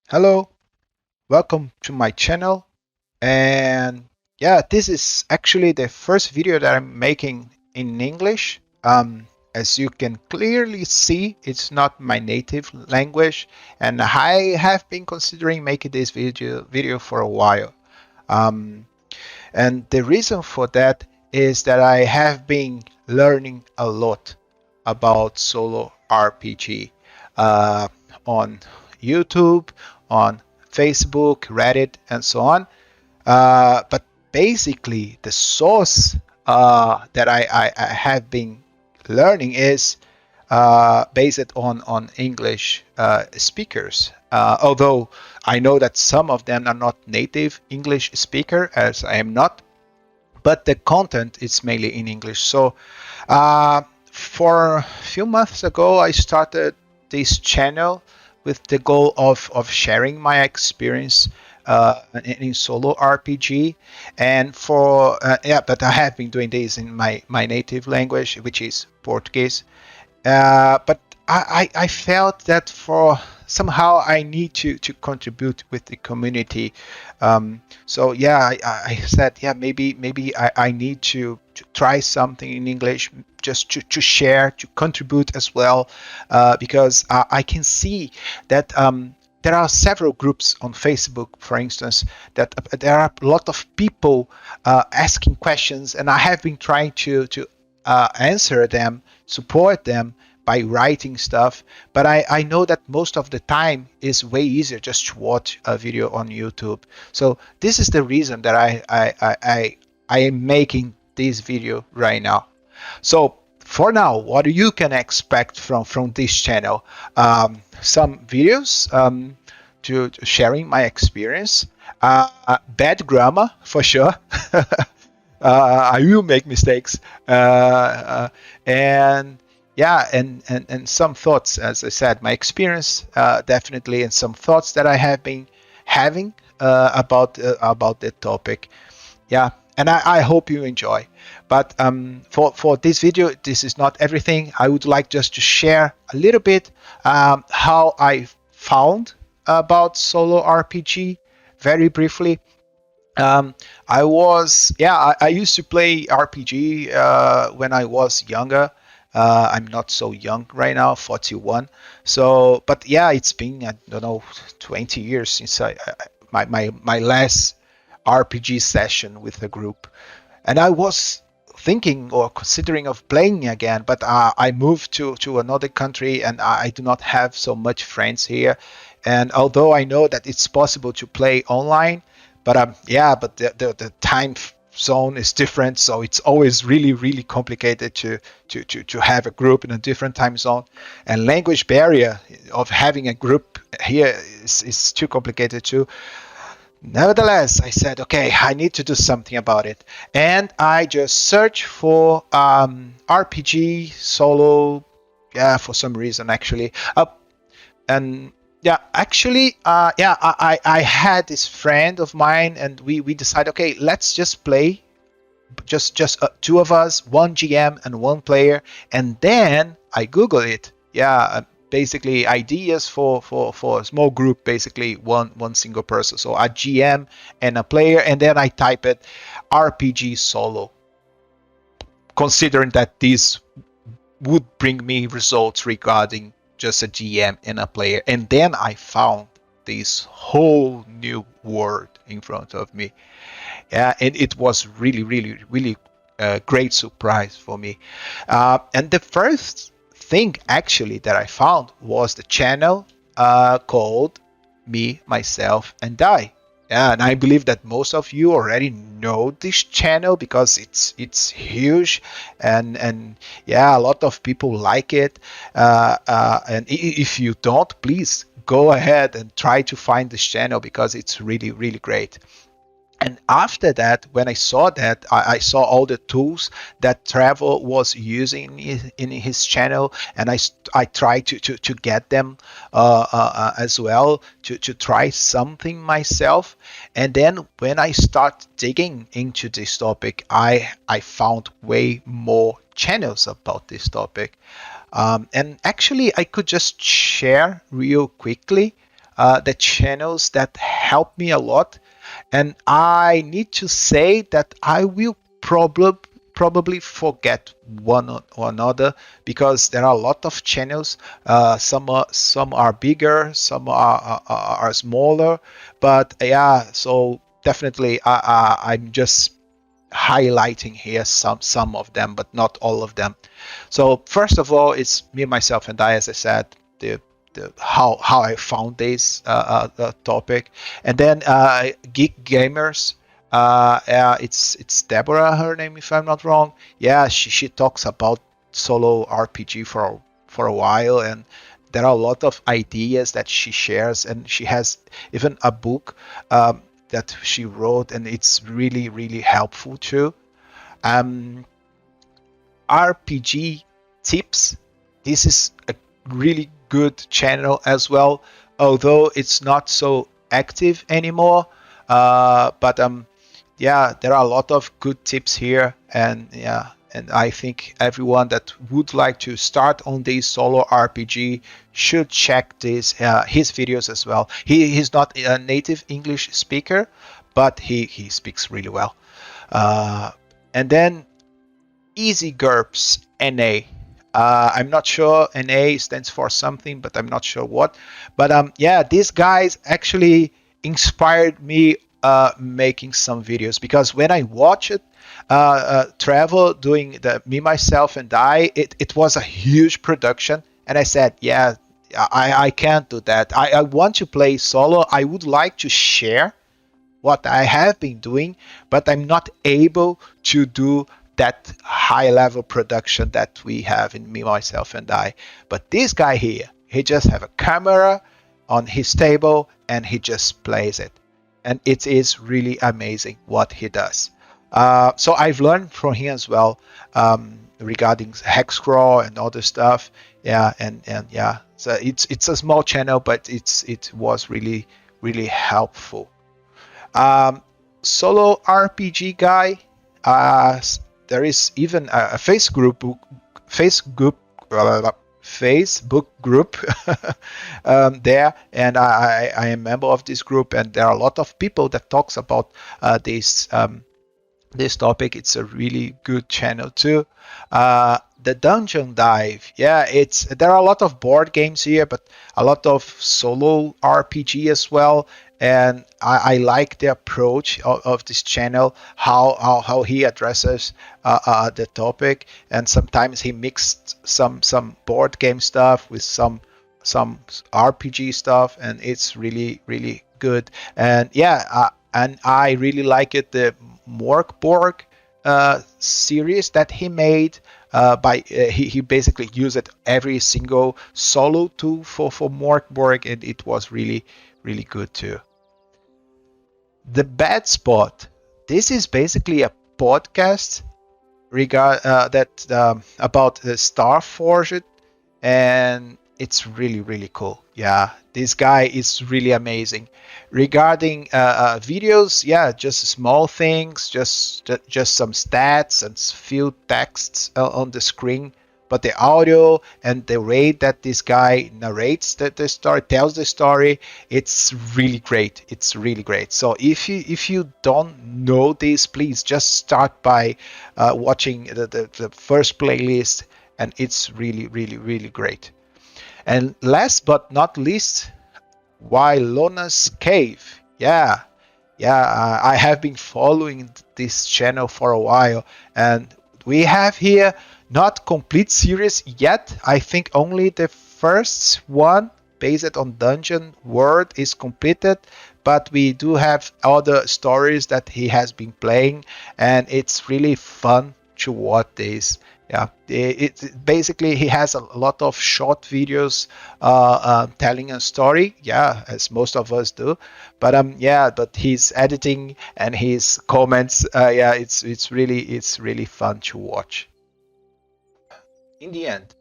Hello, welcome to my channel. And yeah, this is actually the first video that I'm making in English. As you can clearly see, it's not my native language, and I have been considering making this video for a while. Um, and the reason for that is that I have been learning a lot about solo RPG uh, on YouTube, on Facebook, Reddit, and so on. But basically, the source that I have been learning is based on English speakers. Although I know that some of them are not native English speaker, as I am not, but the content is mainly in English. So uh, for a few months ago, I started this channel with the goal of sharing my experience in solo RPG. And but I have been doing this in my native language, which is Portuguese. But I felt that for somehow I need to contribute with the community. So yeah, I said, yeah, maybe I need to try something in English, just to share, to contribute as well, because I can see that there are several groups on Facebook, for instance, that there are a lot of people asking questions, and I have been trying to answer them, support them by writing stuff. But I know that most of the time is way easier just to watch a video on YouTube. So this is the reason that I am making this video right now. So for now, what you can expect from this channel? Some videos to sharing my experience. Bad grammar for sure. I will make mistakes, and yeah, and some thoughts, as I said, my experience definitely, and some thoughts that I have been having about the topic. Yeah, and I hope you enjoy. But for this video, this is not everything. I would like just to share a little bit how I found about solo RPG very briefly. I was, yeah, I used to play RPG when I was younger. I'm not so young right now, 41. So, but yeah, it's been, I don't know, 20 years since my last RPG session with a group. And I was thinking or considering of playing again, but I moved to another country, and I do not have so much friends here. And although I know that it's possible to play online, but yeah, but the time zone is different, so it's always really complicated to have a group in a different time zone, and language barrier of having a group here is too complicated too. Nevertheless, I said, okay, I need to do something about it. And I just searched for RPG solo, yeah, for some reason, actually. And yeah, actually, yeah, I had this friend of mine, and we decided, okay, let's just play, just two of us, one GM and one player. And then I Google it. Yeah, basically ideas for a small group, basically one single person. So a GM and a player, and then I type it RPG solo, considering that this would bring me results regarding just a GM and a player. And then I found this whole new world in front of me. Yeah, and it was really a great surprise for me. And the first thing actually that I found was the channel called Me, Myself, and I. Yeah, and I believe that most of you already know this channel because it's huge, and yeah, a lot of people like it. And if you don't, please go ahead and try to find this channel because it's really great. And after that, when I saw that, I saw all the tools that Trevor was using in his channel, and I tried to get them as well to try something myself. And then when I start digging into this topic, I found way more channels about this topic. And actually, I could just share real quickly the channels that help me a lot. And I need to say that I will probably forget one or another, because there are a lot of channels. Some are bigger, some are smaller, but yeah. So definitely, I'm just highlighting here some of them, but not all of them. So first of all, it's me, myself, and I, as I said, how I found this topic, and then Geek Gamers. It's Deborah, her name, if I'm not wrong. Yeah, she talks about solo RPG for a while, and there are a lot of ideas that she shares, and she has even a book that she wrote, and it's really helpful too. Um, RPG tips. This is a really good channel as well, although it's not so active anymore. But yeah, there are a lot of good tips here, and yeah, and I think everyone that would like to start on this solo RPG should check this his videos as well. He's not a native English speaker, but he speaks really well. Uh, and then Easy GURPS NA. I'm not sure. NA stands for something, but I'm not sure what. But yeah, these guys actually inspired me making some videos, because when I watched Travel doing the Me, Myself, and I, it was a huge production, and I said, yeah, I can't do that. I want to play solo. I would like to share what I have been doing, but I'm not able to do that high level production that we have in Me, Myself, and I. But this guy here, he just have a camera on his table and he just plays it. And it is really amazing what he does. So I've learned from him as well, regarding Hexcrawl and other stuff. Yeah, and yeah, so it's a small channel, but it was really helpful. Um, Solo RPG guy. Uh, there is even a Facebook Facebook group there, and I am a member of this group, and there are a lot of people that talks about this topic. It's a really good channel too. The Dungeon Dive, yeah, it's there are a lot of board games here, but a lot of solo RPG as well. And I like the approach of this channel, how he addresses the topic, and sometimes he mixed some board game stuff with some RPG stuff, and it's really good. And yeah, and I really like it. The Morkborg series that he made. He basically used every single solo tool for Morkborg, and it was really good too. The Bad Spot. This is basically a podcast that about the Starforged, and it's really cool. Yeah, this guy is really amazing. Regarding videos, yeah, just small things, just some stats and few texts on the screen, but the audio and the way that this guy narrates the story, tells the story, it's really great. It's really great. So if you don't know this, please just start by watching the first playlist, and it's really great. And last but not least, Wylona's Cave. Yeah, I have been following this channel for a while, and we have here not complete series yet. I think only the first one based on Dungeon World is completed, but we do have other stories that he has been playing, and it's really fun to watch this. Yeah, basically he has a lot of short videos telling a story. Yeah, as most of us do. But yeah, but his editing and his comments, yeah, it's really fun to watch. In the end,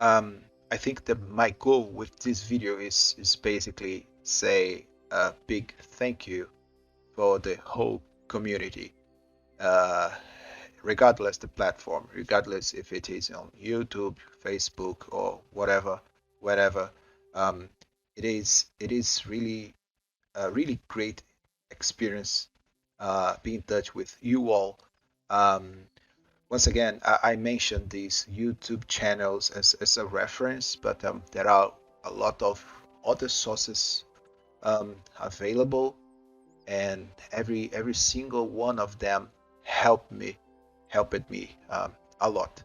I think that my goal with this video is basically say a big thank you for the whole community. Uh, Regardless the platform, regardless if it is on YouTube, Facebook, or whatever, wherever. Um, it is really a really great experience being in touch with you all. Um, Once again, I mentioned these YouTube channels as a reference, but there are a lot of other sources available, and every single one of them helped me a lot.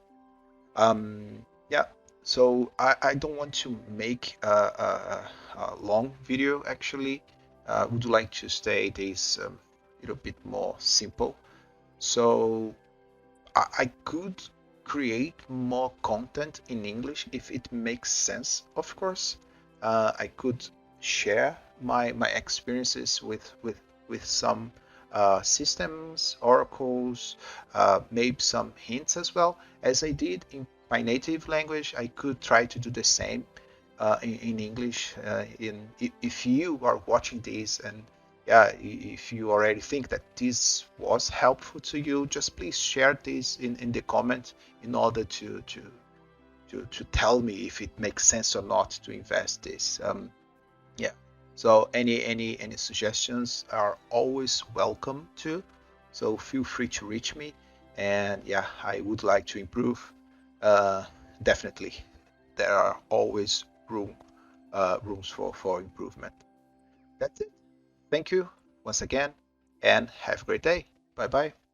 Yeah, so I don't want to make a long video actually. Would like to stay this little bit more simple. So I could create more content in English if it makes sense, of course. I could share my experiences with some systems, oracles, maybe some hints as well. As I did in my native language, I could try to do the same in English. If you are watching this and yeah, if you already think that this was helpful to you, just please share this in the comment in order to tell me if it makes sense or not to invest this. Yeah. So any suggestions are always welcome too. So feel free to reach me, and yeah, I would like to improve. Uh, Definitely, there are always rooms for improvement. That's it. Thank you once again, and have a great day. Bye bye.